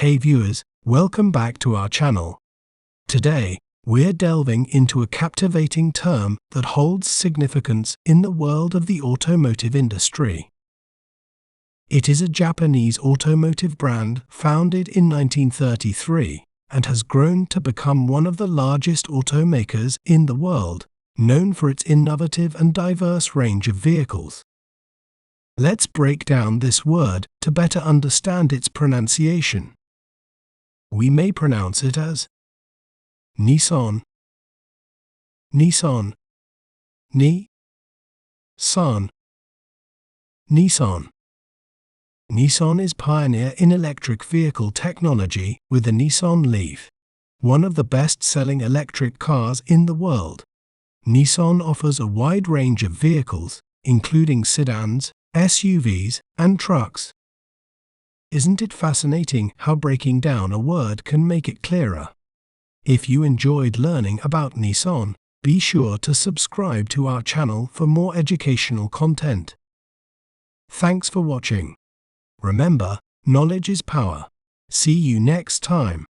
Hey viewers, welcome back to our channel. Today, we're delving into a captivating term that holds significance in the world of the automotive industry. It is a Japanese automotive brand founded in 1933 and has grown to become one of the largest automakers in the world, known for its innovative and diverse range of vehicles. Let's break down this word to better understand its pronunciation. We may pronounce it as Nissan, Nissan, Ni-san, Nissan. Nissan is pioneer in electric vehicle technology with the Nissan Leaf, one of the best-selling electric cars in the world. Nissan offers a wide range of vehicles, including sedans, SUVs, and trucks. Isn't it fascinating how breaking down a word can make it clearer? If you enjoyed learning about Nissan, be sure to subscribe to our channel for more educational content. Thanks for watching. Remember, knowledge is power. See you next time.